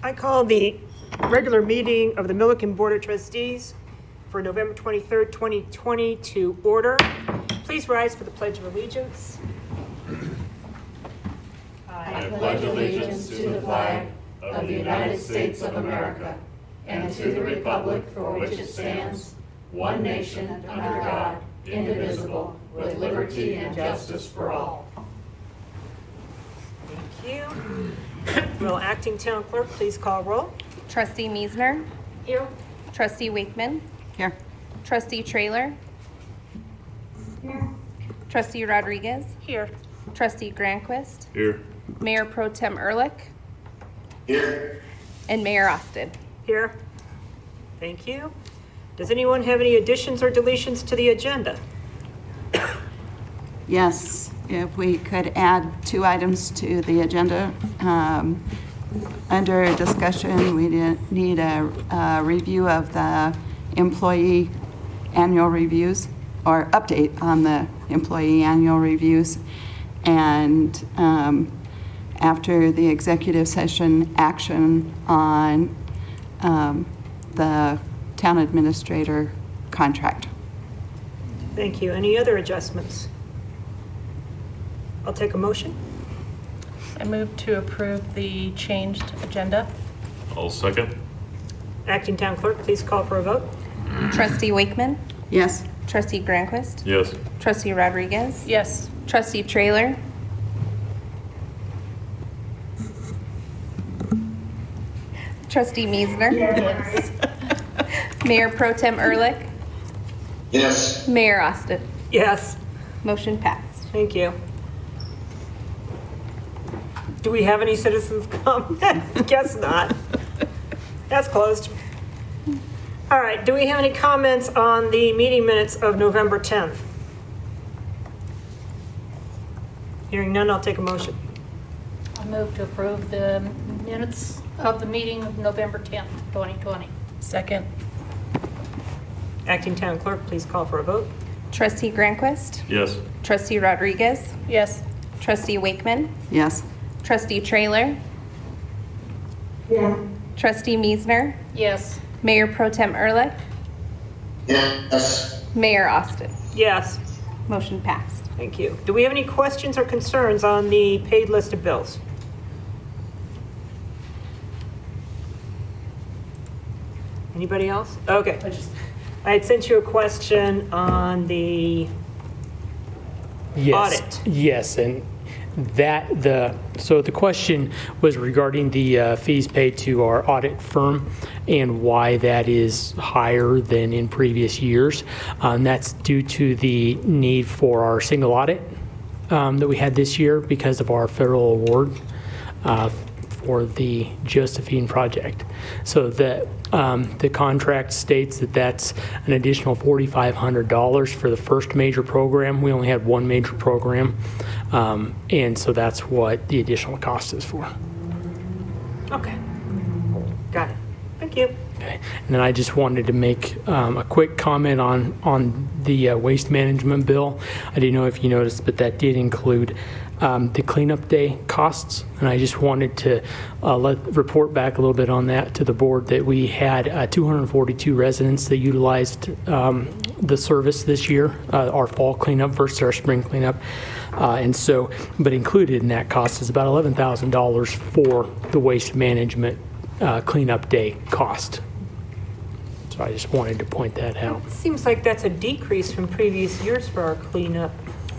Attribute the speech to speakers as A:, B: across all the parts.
A: I call the regular meeting of the Milliken Board of Trustees for November 23rd, 2020 to order. Please rise for the Pledge of Allegiance.
B: I pledge allegiance to the flag of the United States of America and to the republic for which it stands, one nation, under God, indivisible, with liberty and justice for all.
A: Thank you. Will acting town clerk please call roll?
C: Trustee Meisner.
A: Here.
C: Trustee Wakeman.
A: Here.
C: Trustee Trailer.
B: Here.
C: Trustee Rodriguez.
A: Here.
C: Trustee Granquist.
D: Here.
C: Mayor Pro Tem Ehrlich.
B: Here.
C: And Mayor Austin.
A: Here. Thank you. Does anyone have any additions or deletions to the agenda?
E: Yes, if we could add 2 items to the agenda. Under discussion, we need a review of the employee annual reviews, or update on the employee annual reviews. And after the executive session, action on the town administrator contract.
A: Thank you. Any other adjustments? I'll take a motion.
F: I move to approve the changed agenda.
D: I'll second.
A: Acting town clerk, please call for a vote.
C: Trustee Wakeman.
E: Yes?
C: Trustee Granquist.
D: Yes.
C: Trustee Rodriguez.
F: Yes.
C: Trustee Trailer. Trustee Meisner.
F: Yes.
C: Mayor Pro Tem Ehrlich.
B: Yes.
C: Mayor Austin.
A: Yes.
C: Motion passed.
A: Thank you. Do we have any citizens comment? Guess not. That's closed. All right, do we have any comments on the meeting minutes of November 10th? Hearing none, I'll take a motion.
F: I move to approve the minutes of the meeting of November 10th, 2020. Second.
A: Acting town clerk, please call for a vote.
C: Trustee Granquist.
D: Yes.
C: Trustee Rodriguez.
F: Yes.
C: Trustee Wakeman.
E: Yes?
C: Trustee Trailer.
B: Yeah.
C: Trustee Meisner.
F: Yes.
C: Mayor Pro Tem Ehrlich.
B: Yes.
C: Mayor Austin.
A: Yes,
C: Motion passed.
A: thank you. Do we have any questions or concerns on the paid list of bills? Anybody else? Okay. I had sent you a question on the
G: Yes.
A: audit.
G: Yes, and so the question was regarding the fees paid to our audit firm and why that is higher than in previous years. That's due to the need for our single audit that we had this year because of our federal award for the Josephine project. So the contract states that that's an additional $4,500 for the first major program. We only had one major program, and so that's what the additional cost is for.
A: Okay. Got it. Thank you.
G: Okay. And then I just wanted to make a quick comment on the waste management bill. I didn't know if you noticed, but that did include the cleanup day costs, and I just wanted to report back a little bit on that to the board that we had 242 residents that utilized the service this year, our fall cleanup versus our spring cleanup, and so, but included in that cost is about $11,000 for the waste management cleanup day cost. So I just wanted to point that out.
A: It seems like that's a decrease from previous years for our cleanup.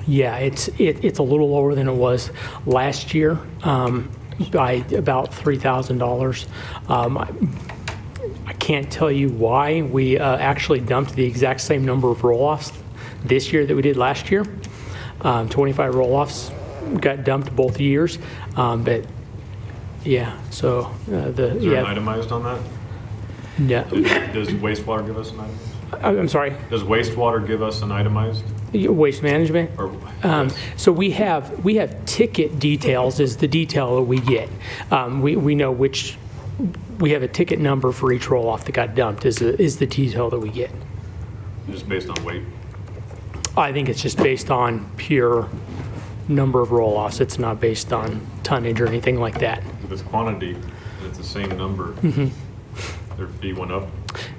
G: Yeah, it's a little lower than it was last year by about $3,000. I can't tell you why. We actually dumped the exact same number of roll-offs this year that we did last year. 25 roll-offs got dumped both years, but yeah. So
D: Is there an itemized on that?
G: No.
D: Does wastewater give us an itemized?
G: I'm sorry.
D: Does wastewater give us an itemized?
G: Waste management.
D: Or,
G: So we have ticket details is the detail that we get. We know which, we have a ticket number for each roll-off that got dumped is the detail that we get.
D: Just based on weight?
G: I think it's just based on pure number of roll-offs. It's not based on tonnage or anything like that.
D: If it's quantity and it's the same number, their fee went up.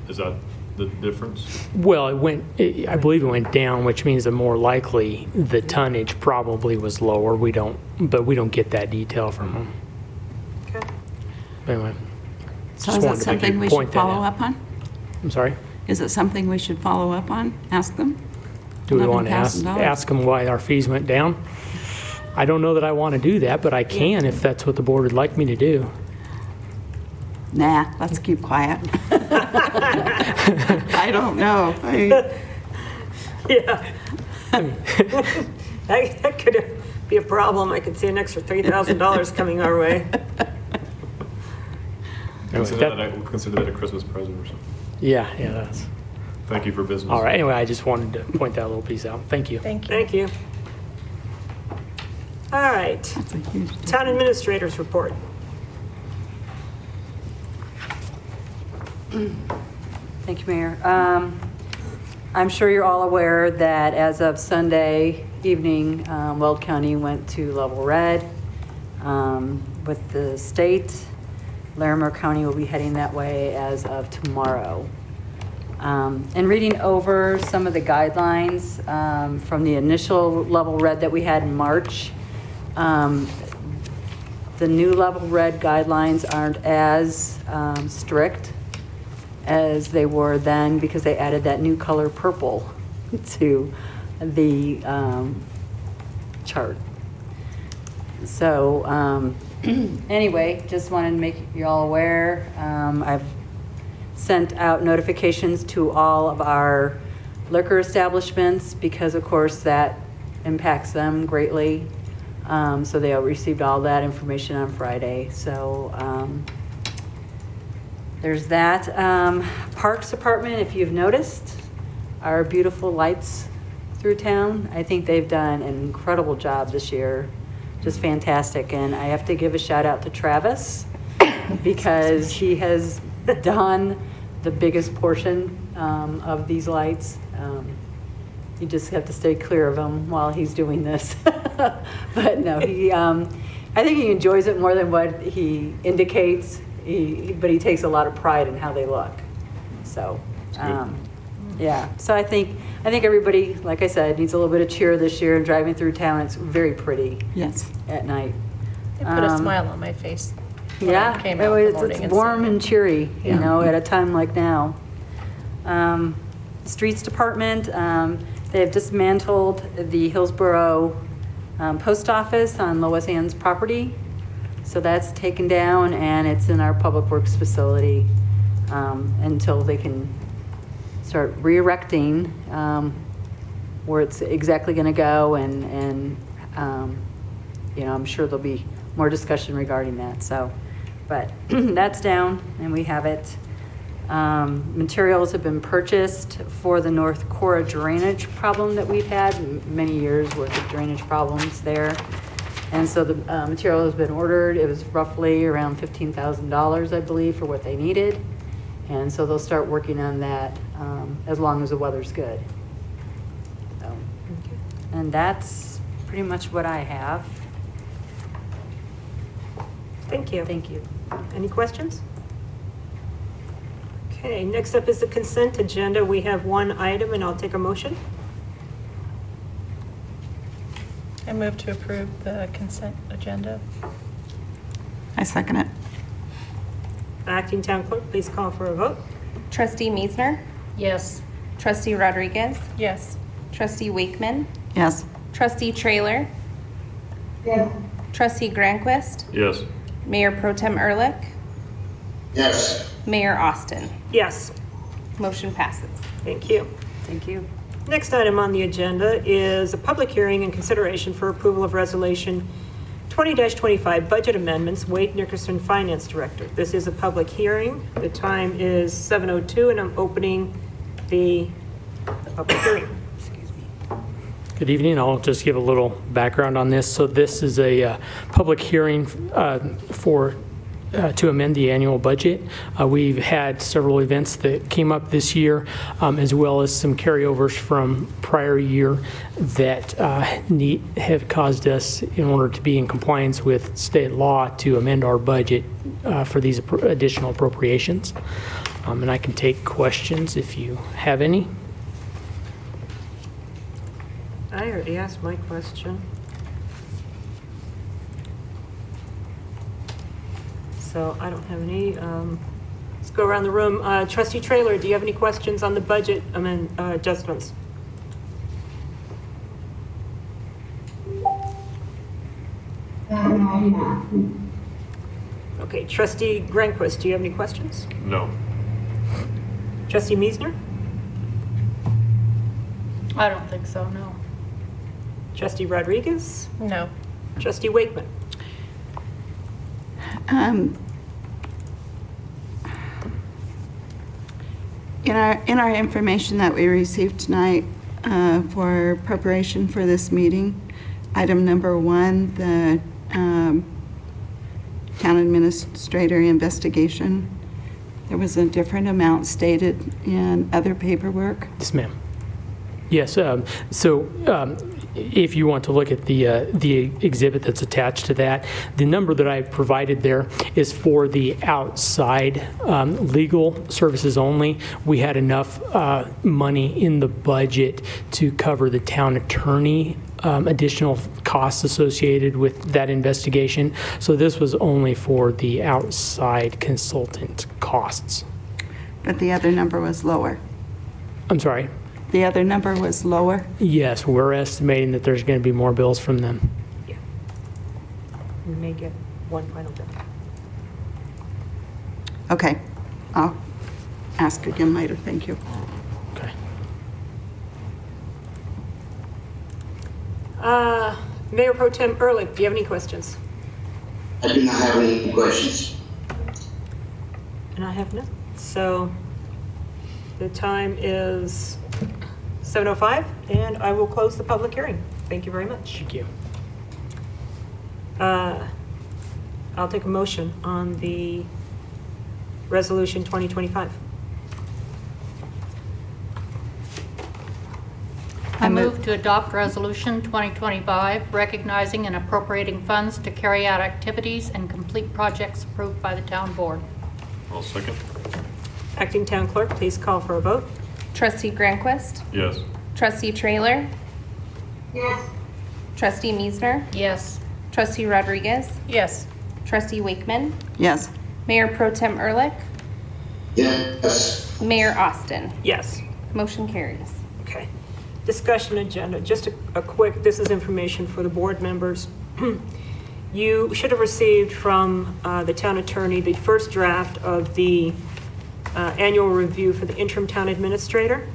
D: Is that the difference?
G: Well, I believe it went down, which means that more likely the tonnage probably was lower. But we don't get that detail from them.
A: Okay.
G: Anyway.
E: So
G: just
E: is
G: wanted
E: that
G: to
E: something we
G: point
E: should
G: that
E: follow
G: out.
E: up on?
G: I'm sorry?
E: Is it something we should follow up on? Ask them?
G: Do we want to
E: $11,000.
G: ask them why our fees went down? I don't know that I want to do that, but I can if that's what the board would like me to do.
E: Nah, let's keep quiet. I don't know.
A: Yeah. That could be a problem. I could see an extra $3,000 coming our way.
G: Anyway,
D: We'll consider that a Christmas present or something.
G: yeah, that's.
D: Thank you for business.
G: All right, anyway, I just wanted to point that little piece out. Thank you.
F: Thank you.
A: Thank you. All right.
E: That's a huge difference.
A: Town administrators report.
H: Thank you, Mayor. I'm sure you're all aware that as of Sunday evening, Weld County went to level red with the state. Larimer County will be heading that way as of tomorrow. And reading over some of the guidelines from the initial level red that we had in March, the new level red guidelines aren't as strict as they were then because they added that new color purple to the chart. So anyway, just wanted to make you all aware. I've sent out notifications to all of our liquor establishments because of course that impacts them greatly. So they all received all that information on Friday. So there's that. Parks Department, if you've noticed, our beautiful lights through town. I think they've done an incredible job this year. Just fantastic. And I have to give a shout out to Travis because he has done the biggest portion of these lights. You just have to stay clear of him while he's doing this. But no, I think he enjoys it more than what he indicates. But he takes a lot of pride in how they look. So, yeah. So I think everybody, like I said, needs a little bit of cheer this year. And driving through town, it's very pretty.
E: Yes.
H: At night.
F: It put a smile on my face. when
H: Yeah,
F: I came out in the morning
H: it's
F: and
H: warm
F: saw it.
H: and cheery, you
F: Yeah.
H: know, at a time like now. Streets Department, they have dismantled the Hillsborough Post Office on Lois Ann's property. So that's taken down and it's in our Public Works facility until they can start re-erecting where it's exactly going to go and you know, I'm sure there'll be more discussion regarding that. So, but that's down and we have it. Materials have been purchased for the North Cora drainage problem that we've had, many years worth of drainage problems there. And so the material has been ordered. It was roughly around $15,000, I believe, for what they needed. And so they'll start working on that as long as the weather's good. So, and that's pretty much what I have.
A: Thank you.
H: Thank you.
A: Any questions? Okay, next up is the consent agenda. We have one item, and I'll take a motion.
B: I move to approve the consent agenda.
E: I second it.
A: Acting Town Clerk, please call for a vote.
C: Trustee Miesner,
F: Yes.
C: Trustee Rodriguez,
B: Yes.
C: Trustee Wakeman,
E: Yes.
C: Trustee Trailer, Trustee Granquist,
D: Yes.
C: Mayor Pro Tem Ehrlich,
I: Yes.
C: Mayor Austin.
A: Yes,
C: Motion passes.
A: thank you.
H: Thank you.
A: Next item on the agenda is a public hearing and consideration for approval of Resolution 20-25 Budget Amendments, Wade Nickerson, Finance Director. This is a public hearing. The time is 7:02, and I'm opening the public hearing.
G: Good evening. I'll just give a little background on this. So this is a public hearing for to amend the annual budget. We've had several events that came up this year, as well as some carryovers from prior year that have caused us, in order to be in compliance with state law, to amend our budget for these additional appropriations. And I can take questions if you have any.
A: I already asked my question. So I don't have any. Let's go around the room. Trustee Trailer, do you have any questions on the budget adjustments? Okay, Trustee Granquist, do you have any questions?
D: No.
A: Trustee Meisner?
F: I don't think so, no.
A: Trustee Rodriguez?
C: No.
A: Trustee Wakeman?
E: In our information that we received tonight for preparation for this meeting, item number 1, the town administrator investigation, there was a different amount stated in other paperwork.
G: Yes, ma'am. Yes, if you want to look at the exhibit that's attached to that, the number that I provided there is for the outside legal services only. We had enough money in the budget to cover the town attorney additional costs associated with that investigation. So this was only for the outside consultant costs.
E: But the other number was lower.
G: I'm sorry.
E: The other number was lower.
G: Yes, we're estimating that there's going to be more bills from them.
A: Yeah. We may get one final bill.
E: Okay, I'll ask again later. Thank you.
G: Okay.
A: Mayor Pro Tem Ehrlich, do you have any questions?
I: I do not have any questions.
A: And I have none. So the time is 7:05, and I will close the public hearing. Thank you very much.
G: Thank you.
A: I'll take a motion on the resolution 2025.
F: I move to adopt Resolution 2025, recognizing and appropriating funds to carry out activities and complete projects approved by the town board.
D: I'll second.
A: Acting Town Clerk, please call for a vote.
C: Trustee Granquist?
D: Yes.
C: Trustee Trailer?
I: Yes.
C: Trustee Meisner?
F: Yes.
C: Trustee Rodriguez?
F: Yes.
C: Trustee Wakeman?
E: Yes.
C: Mayor Pro Tem Ehrlich?
I: Yes.
C: Mayor Austin?
A: Yes.
C: Motion carries.
A: Okay. Discussion agenda, just a quick, this is information for the board members. You should have received from the town attorney the first draft of the annual review for the interim town administrator.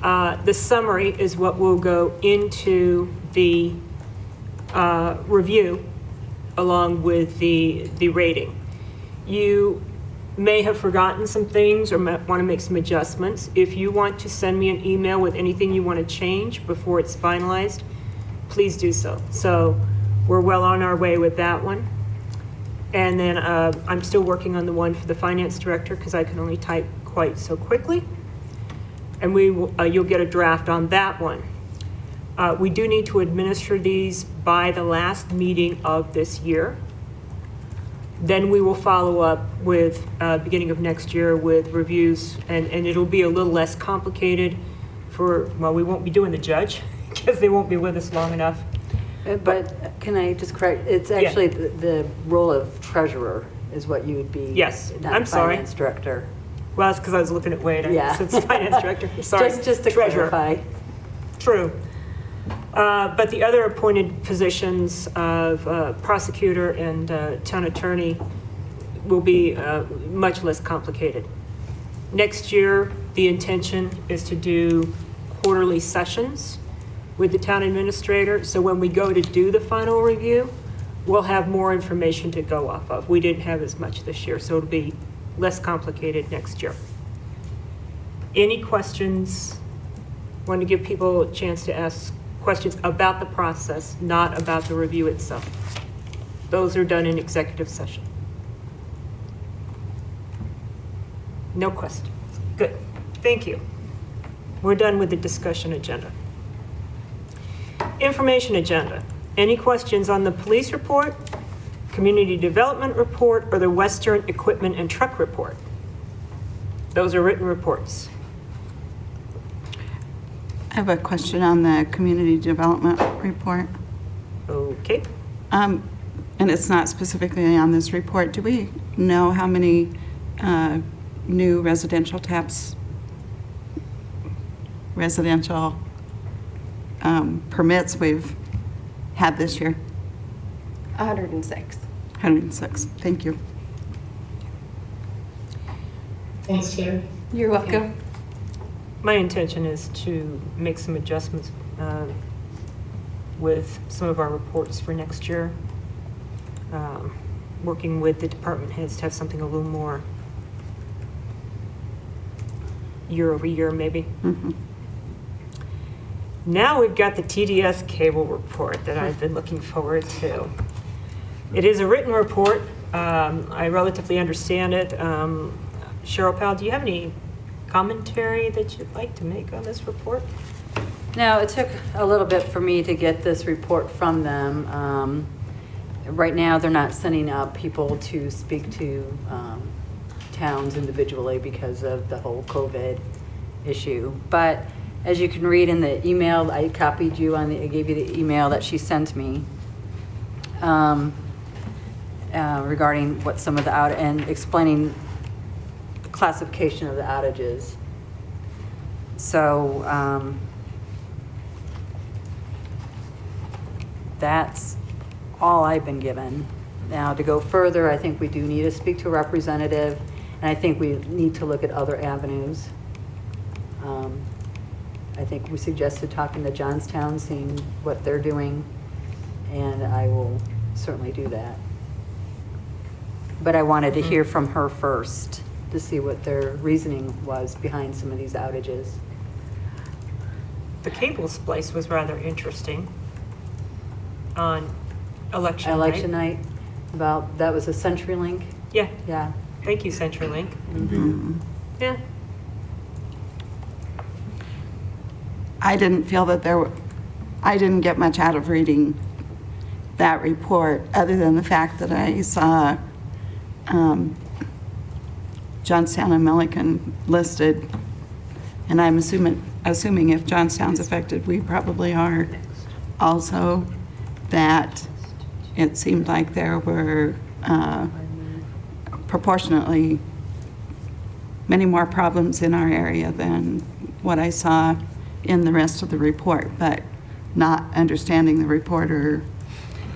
A: The summary is what will go into the review along with the rating. You may have forgotten some things or want to make some adjustments. If you want to send me an email with anything you want to change before it's finalized, please do so. So we're well on our way with that one. And then I'm still working on the one for the finance director because I can only type quite so quickly. And you'll get a draft on that one. We do need to administer these by the last meeting of this year. Then we will follow up with, beginning of next year, with reviews, and it'll be a little less complicated we won't be doing the judge, because they won't be with us long enough.
H: But can I just correct, it's actually the role of treasurer is what you would be.
A: Yes,
H: not
A: I'm sorry.
H: Finance director.
A: Well, that's because I was looking at Wade,
H: Yeah.
A: so it's finance director, I'm sorry.
H: Just to
A: Treasurer.
H: clarify.
A: True. But the other appointed positions of prosecutor and town attorney will be much less complicated. Next year, the intention is to do quarterly sessions with the town administrator. So when we go to do the final review, we'll have more information to go off of. We didn't have as much this year, so it'll be less complicated next year. Any questions? Want to give people a chance to ask questions about the process, not about the review itself. Those are done in executive session. No questions. Good. Thank you. We're done with the discussion agenda. Information agenda. Any questions on the police report, community development report, or the Western equipment and truck report? Those are written reports.
E: I have a question on the community development report.
A: Okay.
E: And it's not specifically on this report. Do we know how many new residential permits we've had this year?
C: 106.
E: 106. Thank you.
B: Thanks, Terry.
C: You're welcome.
A: My intention is to make some adjustments with some of our reports for next year. Working with the department heads to have something a little more year over year, maybe.
E: Mm-hmm.
A: Now we've got the TDS Cable Report that I've been looking forward to. It is a written report. I relatively understand it. Cheryl Powell, do you have any commentary that you'd like to make on this report?
H: Now, it took a little bit for me to get this report from them. Right now, they're not sending out people to speak to towns individually because of the whole COVID issue. But as you can read in the email, I copied you on I gave you the email that she sent me regarding what some of the and explaining the classification of the outages. So that's all I've been given. Now, to go further, I think we do need to speak to a representative, and I think we need to look at other avenues. I think we suggested talking to Johnstown, seeing what they're doing, and I will certainly do that. But I wanted to hear from her first to see what their reasoning was behind some of these outages.
A: The cable splice was rather interesting on election
H: Night, that was a CenturyLink?
A: Yeah,
H: Yeah.
A: thank you, CenturyLink.
E: Mm-hmm.
A: Yeah.
E: I didn't feel that I didn't get much out of reading that report, other than the fact that I saw Johnstown and Milliken listed, and I'm assuming if Johnstown's affected, we probably are also, that it seemed like there were proportionately many more problems in our area than what I saw in the rest of the report, but not understanding the report or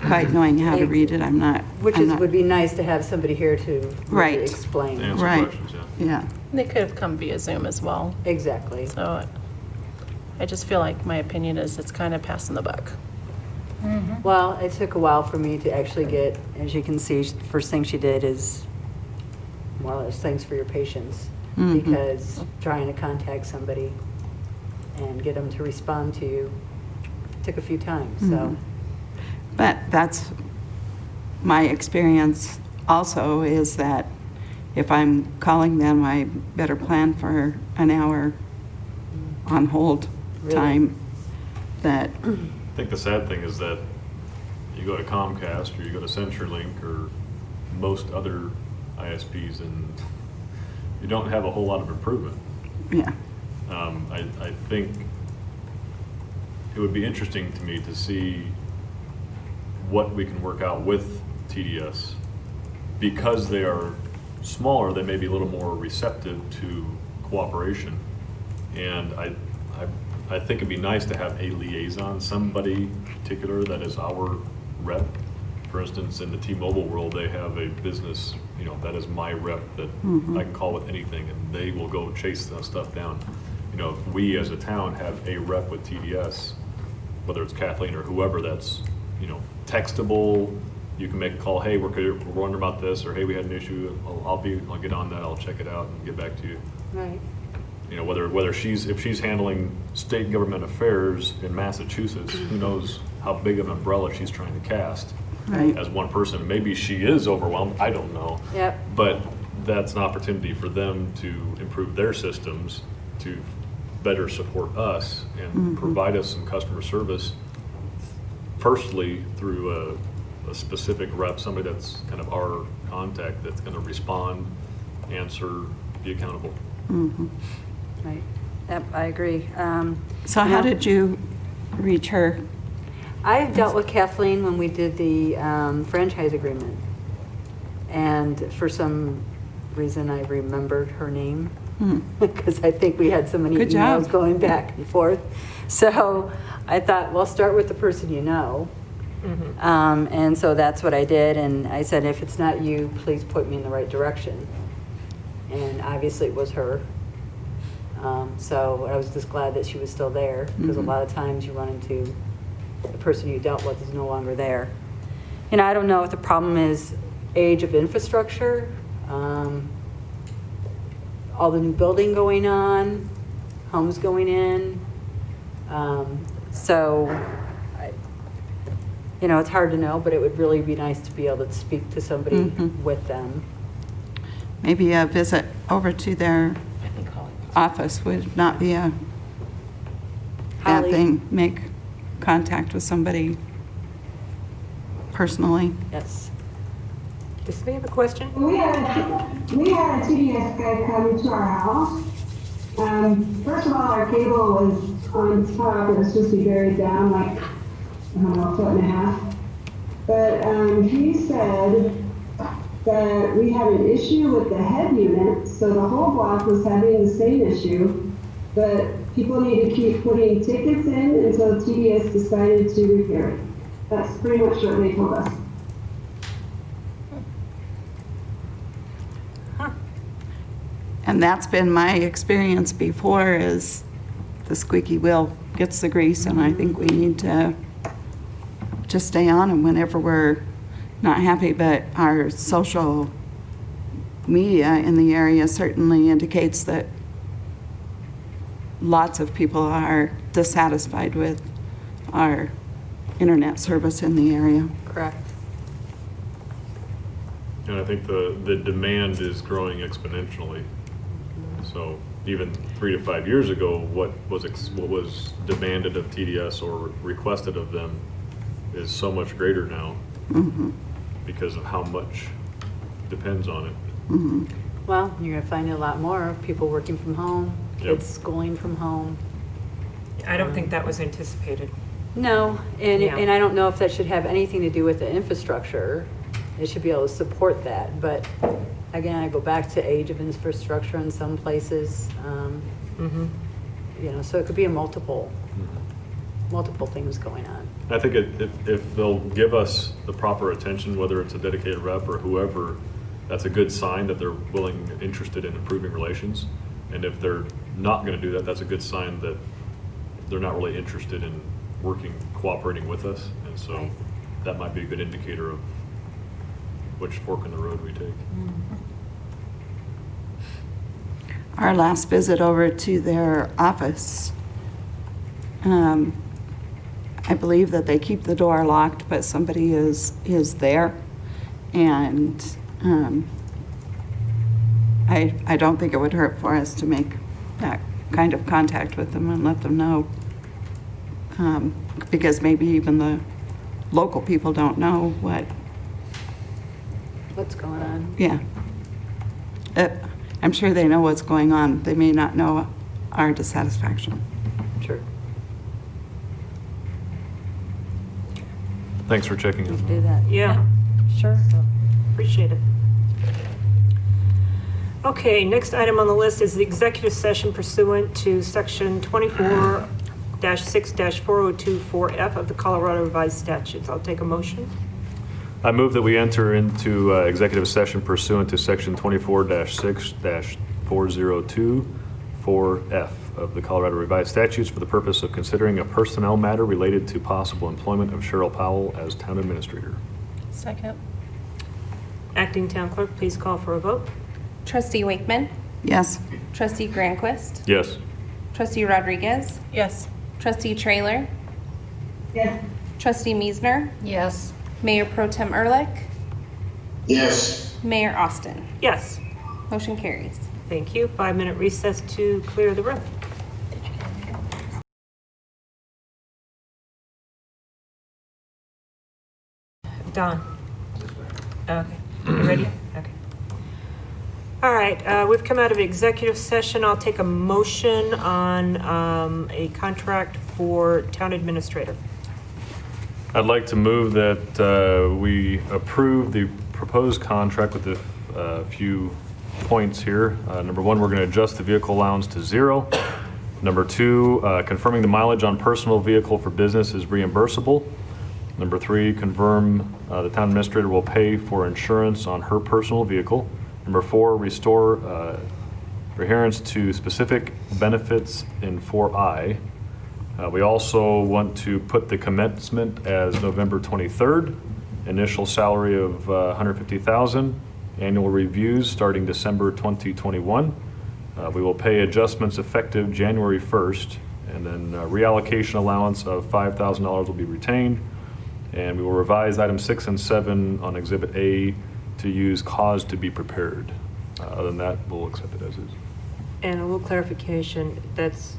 E: quite knowing how to read it, I'm not.
H: Would be nice to have somebody here to really
E: Right.
H: explain.
D: Answer
E: Right.
D: questions,
E: Yeah.
J: They could have come via Zoom as well.
H: Exactly.
J: So I just feel like my opinion is it's kind of passing the buck.
H: Well, it took a while for me to actually get, as you can see, first thing she did is, well, it's thanks for your patience,
E: Mhm.
H: because trying to contact somebody and get them to respond to you took a few times, so.
E: Mhm. But that's my experience also, is that if I'm calling them, I better plan for an hour on hold
H: Really?
E: time. That,
D: I think the sad thing is that you go to Comcast or you go to CenturyLink or most other ISPs, and you don't have a whole lot of improvement.
E: yeah.
D: I think it would be interesting to me to see what we can work out with TDS. Because they are smaller, they may be a little more receptive to cooperation. And I think it'd be nice to have a liaison, somebody particular that is our rep. For instance, in the T-Mobile world, they have a business, that is my rep that I can call with anything, and they will go chase that stuff down. If we as a town have a rep with TDS, whether it's Kathleen or whoever, that's, textable, you can make a call, hey, we're wondering about this, or hey, we had an issue, I'll get on that, I'll check it out and get back to you.
H: Right.
D: Whether if she's handling state government affairs in Massachusetts, who knows how big of an umbrella she's trying to cast
E: Right.
D: as one person. Maybe she is overwhelmed, I don't know.
H: Yep.
D: But that's an opportunity for them to improve their systems, to better support us and provide us some customer service, firstly through a specific rep, somebody that's kind of our contact that's going to respond, answer, be accountable.
H: Right. Yep, I agree.
E: So how did you reach her?
H: I've dealt with Kathleen when we did the franchise agreement. And for some reason, I remembered her name because I think we had so many
E: Good
H: emails
E: job.
H: going back and forth. So I thought, well, start with the person you know. And so that's what I did. And I said, if it's not you, please point me in the right direction. And obviously it was her. So I was just glad that she was still there because a lot of times you run into the person you dealt with is no longer there. And I don't know if the problem is age of infrastructure, all the new building going on, homes going in. It's hard to know, but it would really be nice to be able to speak to somebody with them.
E: Maybe a visit over to their office would not be a bad
H: Holly.
E: thing. Make contact with somebody personally.
H: Yes.
A: Does somebody have a question?
K: We had a TDS guy come to our house. First of all, our cable was on top. It was supposed to be buried down like, I don't know, a foot and a half. But he said that we had an issue with the head unit, so the whole block was having the same issue. But people need to keep putting tickets in until TDS decided to repair it. That's pretty much what they told us.
E: And that's been my experience before, is the squeaky wheel gets the grease, and I think we need to just stay on them whenever we're not happy. But our social media in the area certainly indicates that lots of people are dissatisfied with our internet service in the area.
H: Correct.
D: And I think the demand is growing exponentially. So even 3 to 5 years ago, what was demanded of TDS or requested of them is so much greater now because of how much depends on it.
H: Well, you're going to find a lot more people working from home, kids schooling from home.
A: I don't think that was anticipated.
H: No, and
A: Yeah.
H: and I don't know if that should have anything to do with the infrastructure. It should be able to support that, but again, I go back to age of infrastructure in some places. So it could be a multiple things going on.
D: I think if they'll give us the proper attention, whether it's a dedicated rep or whoever, that's a good sign that they're willing and interested in improving relations. And if they're not going to do that, that's a good sign that they're not really interested in cooperating with us. And so
H: Right.
D: that might be a good indicator of which fork in the road we take.
E: Our last visit over to their office, I believe that they keep the door locked, but somebody is there. And I don't think it would hurt for us to make that kind of contact with them and let them know. Because maybe even the local people don't know
H: What's going on?
E: yeah. I'm sure they know what's going on. They may not know our dissatisfaction.
H: Sure.
D: Thanks for checking
H: We
D: in.
H: can do that.
A: Yeah.
H: Sure.
A: Appreciate it. Okay, next item on the list is the executive session pursuant to section 24-6-4024F of the Colorado Revised Statutes. I'll take a motion.
D: I move that we enter into executive session pursuant to section 24-6-4024F of the Colorado Revised Statutes for the purpose of considering a personnel matter related to possible employment of Cheryl Powell as town administrator.
J: Second.
A: Acting Town Clerk, please call for a vote.
C: Trustee Wakeman,
E: Yes.
C: Trustee Granquist,
D: Yes.
C: Trustee Rodriguez,
J: Yes.
C: Trustee Trailer,
K: Yes.
C: Trustee Miesner,
F: Yes.
C: Mayor Pro Tem Ehrlich,
I: Yes.
C: Mayor Austin.
A: Yes.
C: Motion carries.
A: Thank you. 5-minute recess to clear the room. Don. Okay. You ready? Okay. All right. We've come out of executive session. I'll take a motion on a contract for town administrator.
D: I'd like to move that we approve the proposed contract with a few points here. Number one, we're going to adjust the vehicle allowance to 0. Number 2, confirming the mileage on personal vehicle for business is reimbursable. Number 3, confirm the town administrator will pay for insurance on her personal vehicle. Number 4, restore adherence to specific benefits in 4I. We also want to put the commencement as November 23rd, initial salary of $150,000, annual reviews starting December 2021. We will pay adjustments effective January 1st, and then reallocation allowance of $5,000 will be retained. And we will revise items 6 and 7 on Exhibit A to use cause to be prepared. Other than that, we'll accept it as is.
A: And a little clarification, that's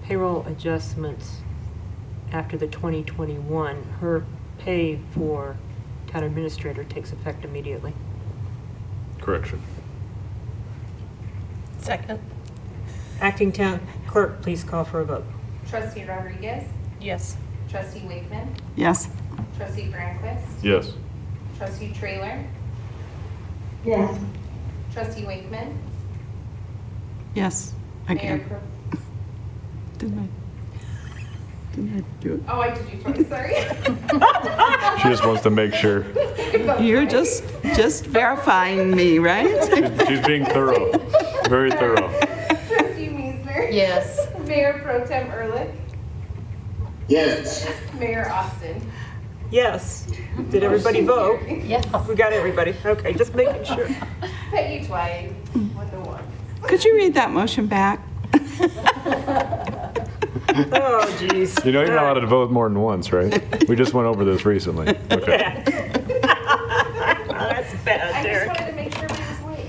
A: payroll adjustments after the 2021. Her pay for town administrator takes effect immediately.
D: Correction.
J: Second.
A: Acting town clerk, please call for a vote.
C: Trustee Rodriguez?
J: Yes.
C: Trustee Wakeman?
E: Yes.
C: Trustee Granquist?
D: Yes.
C: Trustee Trailer?
K: Yes.
C: Trustee Wakeman?
E: Yes.
C: Mayor
E: Again.
C: Pro-
E: Didn't I do it?
C: Oh, I did you twice, sorry.
D: She just wants to make sure.
E: You're just verifying me, right?
D: She's being thorough, very thorough.
C: Trustee Meisner?
F: Yes.
C: Mayor Pro Tem Ehrlich?
I: Yes.
C: Mayor Austin?
A: Yes. Did everybody vote?
F: Yes.
A: We got everybody. Okay, just making sure.
C: Peggy twice, with the one.
E: Could you read that motion back?
A: Oh, jeez.
D: You know you're not allowed to vote more than once, right? We just went over this recently. Okay.
A: Yeah. Oh, that's bad,
C: I just
A: Derek.
C: wanted to make sure we was awake.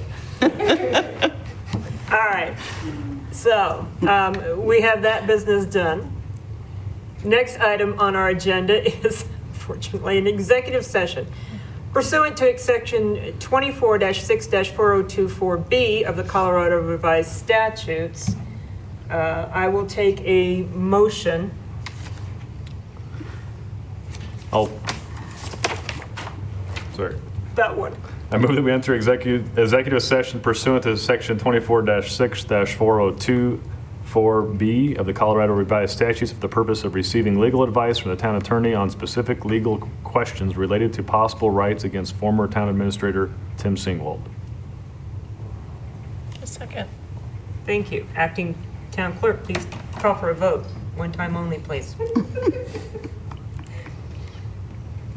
A: All right. So we have that business done. Next item on our agenda is, unfortunately, an executive session. Pursuant to Section 24-6-4024B of the Colorado Revised Statutes, I will take a motion.
D: Sorry.
A: That one.
D: I move that we enter executive session pursuant to Section 24-6-4024B of the Colorado Revised Statutes for the purpose of receiving legal advice from the town attorney on specific legal questions related to possible rights against former town administrator Tim Singwald.
J: A second.
A: Thank you. Acting town clerk, please call for a vote. One time only, please.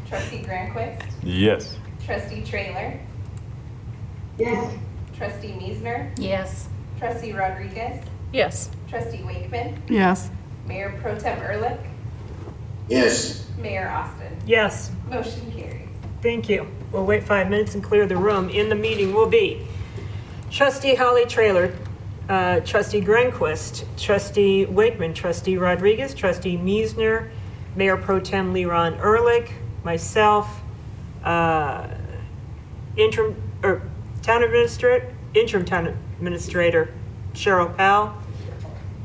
C: Trustee Granquist?
D: Yes.
C: Trustee Trailer?
K: Yes.
C: Trustee Meisner?
F: Yes.
C: Trustee Rodriguez?
J: Yes.
C: Trustee Wakeman?
E: Yes.
C: Mayor Pro Tem Ehrlich?
I: Yes.
C: Mayor Austin?
A: Yes.
C: Motion carries.
A: Thank you. We'll wait 5 minutes and clear the room. In the meeting will be Trustee Holly Trailer, Trustee Granquist, Trustee Wakeman, Trustee Rodriguez, Trustee Meisner, Mayor Pro Tem Leron Ehrlich, myself, interim town administrator Cheryl Powell,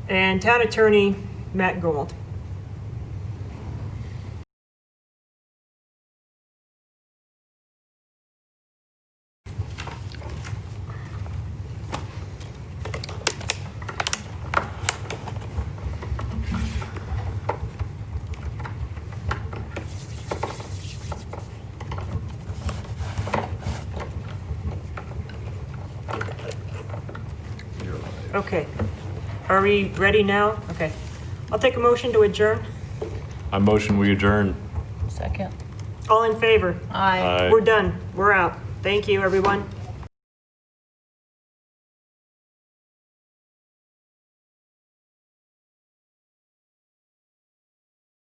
A: and town attorney Matt Gold. Okay. Are we ready now? Okay. I'll take a motion to adjourn.
D: I motion we adjourn.
J: Second.
A: All in favor?
F: Aye.
D: Aye.
A: We're done. We're out. Thank you, everyone.